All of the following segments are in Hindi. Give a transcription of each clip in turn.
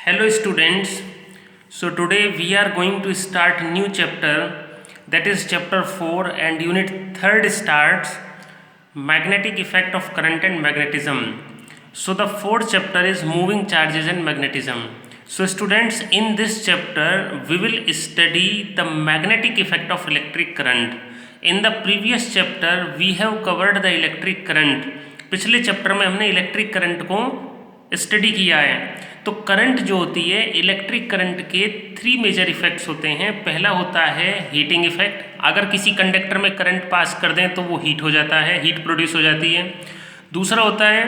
Hello students. So today we are going to start new chapter, that is chapter 4 and unit 3rd starts magnetic effect of current and magnetism. So the fourth chapter is moving charges and magnetism. So students, in this chapter we will study the magnetic effect of electric current. In the previous chapter we have covered the electric current. पिछले चैप्टर में हमने इलेक्ट्रिक करंट को स्टडी किया है। तो करंट जो होती है, इलेक्ट्रिक करंट के 3 मेजर इफेक्ट्स होते हैं। पहला होता है हीटिंग इफेक्ट, अगर किसी कंडक्टर में करंट पास कर दें तो वो हीट हो जाता है, हीट प्रोड्यूस हो जाती है। दूसरा होता है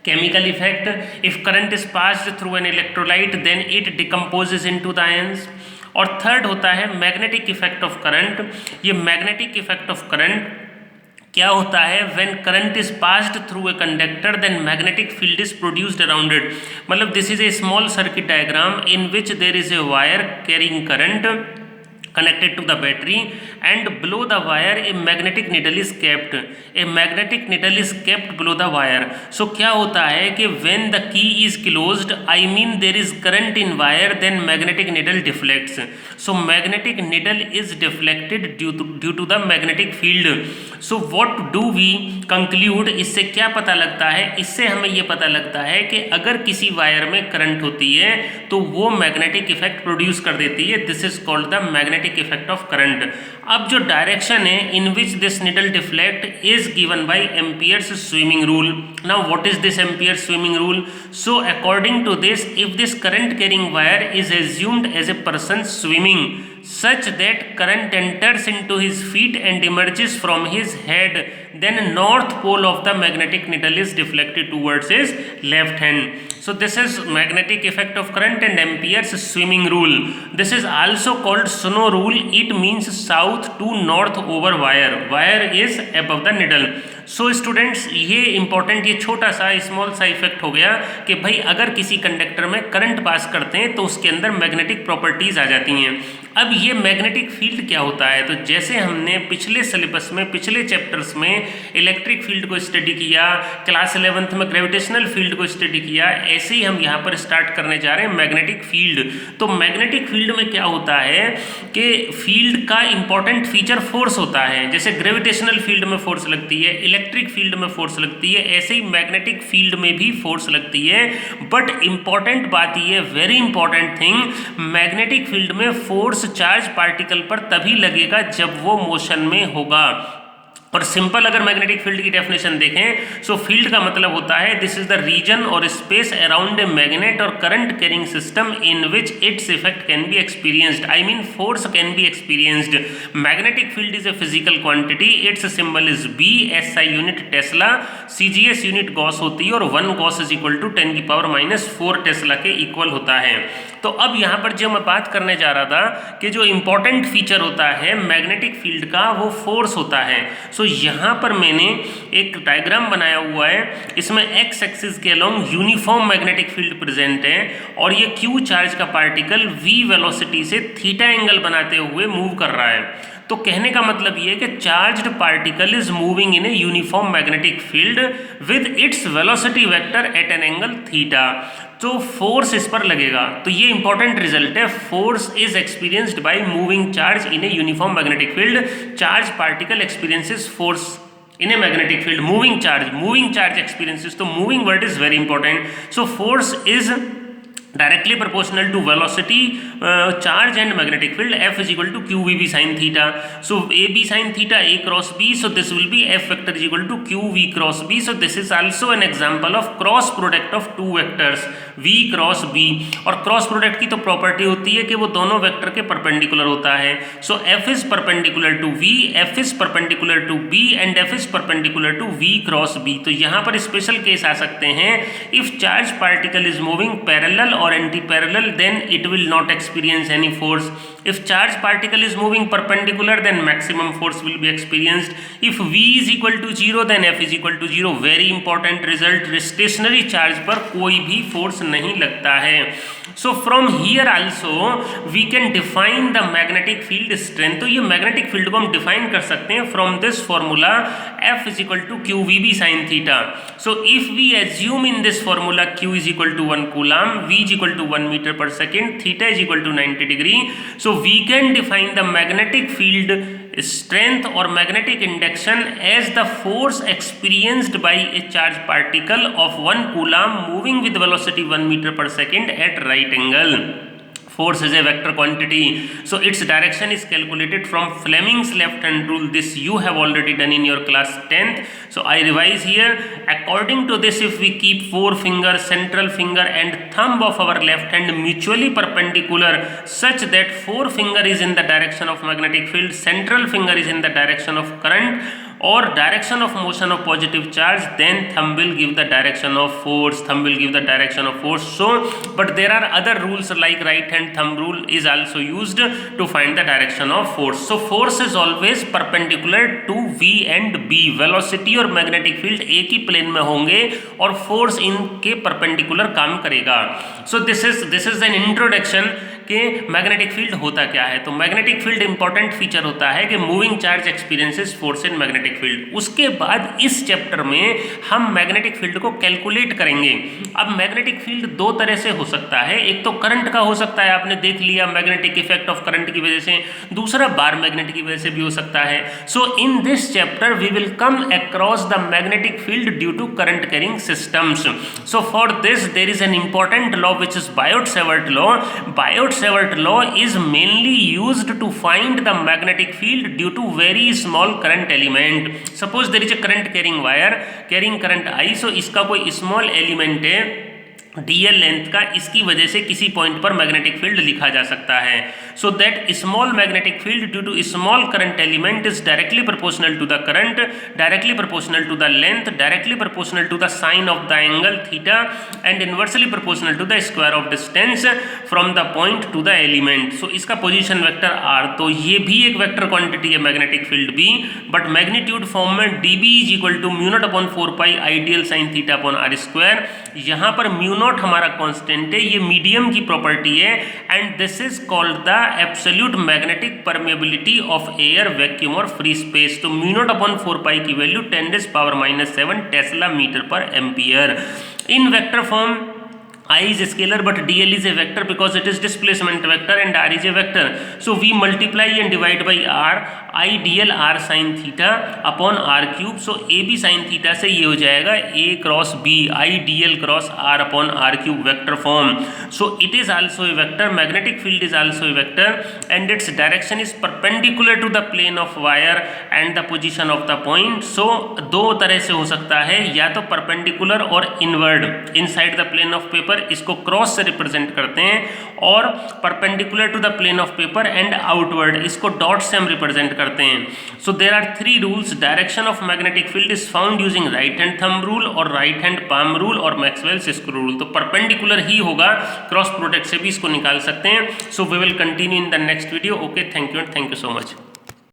chemical effect, if current is passed through an electrolyte then it decomposes into the ions. और थर्ड होता है मैग्नेटिक इफेक्ट ऑफ करंट। ये मैग्नेटिक इफेक्ट ऑफ करंट क्या होता है, when current is passed through a conductor then magnetic field is produced around it. मतलब this is a small circuit diagram in which there is a wire carrying current connected to the battery and below the wire a magnetic needle is kept. A magnetic needle is kept below the wire. So क्या होता है कि when the key is closed, I mean there is current in wire, then magnetic needle deflects. So magnetic needle is deflected due to the magnetic field. So what do we conclude? इससे क्या पता लगता है? इससे हमें ये पता लगता है कि अगर किसी वायर में करंट होती है तो वो मैग्नेटिक इफेक्ट प्रोड्यूस कर देती है। This is called the magnetic effect of current. अब जो डायरेक्शन है in which this needle deflect is given by Ampere's swimming rule. Now what is this Ampere's swimming rule? So according to this, if this current carrying wire is assumed as a person swimming such that current enters into his feet and emerges from his head, then north pole of the magnetic needle is deflected towards his left hand. So this is magnetic effect of current and Ampere's swimming rule. This is also called Snow rule. It means south to north over wire. Wire is above the needle. So students, ये इंपॉर्टेंट, ये छोटा सा स्मॉल सा इफेक्ट हो गया कि भाई अगर किसी कंडक्टर में करंट पास करते हैं तो उसके अंदर मैग्नेटिक प्रॉपर्टीज आ जाती हैं। अब ये मैग्नेटिक फील्ड क्या होता है? तो जैसे हमने पिछले सिलेबस में, पिछले चैप्टर्स में इलेक्ट्रिक फील्ड को स्टडी किया, क्लास 11th में ग्रेविटेशनल फील्ड को स्टडी किया, ऐसे ही हम यहाँ पर स्टार्ट करने जा रहे हैं मैग्नेटिक फील्ड। तो मैग्नेटिक फील्ड में क्या होता है कि फील्ड का इंपॉर्टेंट फीचर फोर्स होता है। जैसे ग्रेविटेशनल फील्ड में फोर्स लगती है, इलेक्ट्रिक फील्ड में फोर्स लगती है, ऐसे ही मैग्नेटिक फील्ड में भी फोर्स लगती है। बट इंपॉर्टेंट बात ये, very important thing, magnetic field में फोर्स चार्ज पार्टिकल पर तभी लगेगा जब वो मोशन में होगा। और सिंपल अगर मैग्नेटिक फील्ड की डेफिनेशन देखें, सो फील्ड का मतलब होता है दिस इज द रीजन और स्पेस अराउंड ए मैग्नेट और current carrying system in which its effect can be experienced. I mean force can be experienced. Magnetic field is a physical quantity, its symbol is B, SI unit tesla, CGS unit gauss होती है और 1 gauss is equal to 10⁻⁴ tesla के इक्वल होता है। तो अब यहाँ पर जो मैं बात करने जा रहा था कि जो इंपॉर्टेंट फीचर होता है मैग्नेटिक फील्ड का, वो फोर्स होता है। सो यहाँ पर मैंने एक डायग्राम बनाया हुआ है, इसमें एक्स एक्सिस के along uniform magnetic field present है और ये क्यू चार्ज का पार्टिकल v वेलोसिटी से थीटा एंगल बनाते हुए मूव कर रहा है। तो कहने का मतलब ये है कि charged particle is moving in a uniform magnetic field with its velocity vector eight an angle theta. तो फोर्स इस पर लगेगा। तो ये इंपॉर्टेंट रिजल्ट है, force is experienced by moving charge in a uniform magnetic field. Charge particle experiences force in a magnetic field. Moving charge experiences. So moving word is very important. So force is directly proportional to velocity, charge and magnetic field. F is equal to QVB sin theta. So AB sin theta A cross B. So this will be F vector is equal to QV cross B. So this is also an example of cross product of two vectors V cross B. और cross product की तो property होती है कि वो दोनों वेक्टर के परपेंडिकुलर होता है। So F is perpendicular to V, F is perpendicular to B and F is perpendicular to V cross B. तो यहाँ पर स्पेशल केस आ सकते हैं, if charge particle is moving parallel or anti-parallel then it will not experience any force. If charge particle is moving perpendicular then maximum force will be experienced. If V is equal to 0 then F is equal to 0. Very important result, stationary charge पर कोई भी force नहीं लगता है। So from here also we can define the magnetic field strength. तो ये मैग्नेटिक फील्ड को हम डिफाइन कर सकते हैं from this formula F is equal to Q V B sine theta. So if we assume in this formula Q is equal to 1 coulomb, V is equal to 1 metre per second, theta is equal to 90 degree, so we can define the magnetic field strength or magnetic induction as the force experienced by a charged particle of 1 coulomb moving with velocity 1 meter per second at right angle. Force is a vector quantity, so its direction is calculated from Fleming's left hand rule. This you have already done in your class 10th, so I revise here. According to this, if we keep forefinger, central finger and thumb of our left hand mutually perpendicular such that forefinger is in the direction of magnetic field, central finger is in the direction of current or direction of motion of positive charge, then thumb will give the direction of force, thumb will give the direction of force. So but there are other rules like right hand thumb rule is also used to find the direction of force. So force is always perpendicular to V and B, velocity और magnetic field एक ही plane में होंगे और force इनके perpendicular काम करेगा. So this is an introduction कि मैग्नेटिक फील्ड होता क्या है. तो मैग्नेटिक फील्ड इंपॉर्टेंट फीचर होता है कि moving charge experiences force in magnetic field. उसके बाद इस चैप्टर में हम मैग्नेटिक फील्ड को कैलकुलेट करेंगे. अब मैग्नेटिक फील्ड दो तरह से हो सकता है. एक तो करंट का हो सकता है, आपने देख लिया मैग्नेटिक इफेक्ट ऑफ करंट की वजह से. दूसरा बार मैग्नेट की वजह से भी हो सकता है. So in this chapter we will come across the magnetic field due to current carrying systems. So for this there is an important law which is Biot Savart law. Biot-Savart law is mainly used to find the magnetic field due to very small current element. Suppose there is a current carrying wire carrying current I, so इसका कोई small element है dl लेंथ का, इसकी वजह से किसी पॉइंट पर मैग्नेटिक फील्ड लिखा जा सकता है. So that small magnetic field due to small current element is directly proportional to the current, directly proportional to the length, directly proportional to the sine of the angle theta and inversely proportional to the square of distance from the point to the element. So इसका पोजिशन वेक्टर r, तो ये भी एक वेक्टर क्वांटिटी है मैग्नेटिक फील्ड भी, बट मैग्नीट्यूड फॉर्म में dB is equal to mu naught upon 4 pi I D L sine theta upon r square. यहाँ पर म्यू नॉट हमारा कांस्टेंट है, ये मीडियम की प्रॉपर्टी है and this is called the absolute magnetic permeability of air, vacuum और फ्री स्पेस. तो म्यू नॉट अपॉन 4 पाई की वैल्यू 10⁻⁻7 टेस्ला मीटर पर ampere. In vector form I is a scalar but dl is a vector because it is displacement vector and r is a vector. So we multiply and divide by r, I dl r sin theta upon r cube. So a b sin theta से ये हो जाएगा a cross b, I dl cross r upon r cube vector form. So it is also a vector. Magnetic field is also a vector and its direction is perpendicular to the plane of wire and the position of the point. So दो तरह से हो सकता है, या तो perpendicular और inward inside the plane of paper, इसको क्रॉस से रिप्रेजेंट करते हैं, और perpendicular to the plane of paper and outward, इसको डॉट से हम रिप्रेजेंट करते हैं. So there are 3 rules. Direction of magnetic field is found using right hand thumb rule और राइट हैंड पाम रूल और मैक्सवेल्स स्क्रू रूल. तो परपेंडिकुलर ही होगा, क्रॉस प्रोडक्ट से भी इसको निकाल सकते हैं. So we will continue in the next video. Okay, thank you and thank you so much.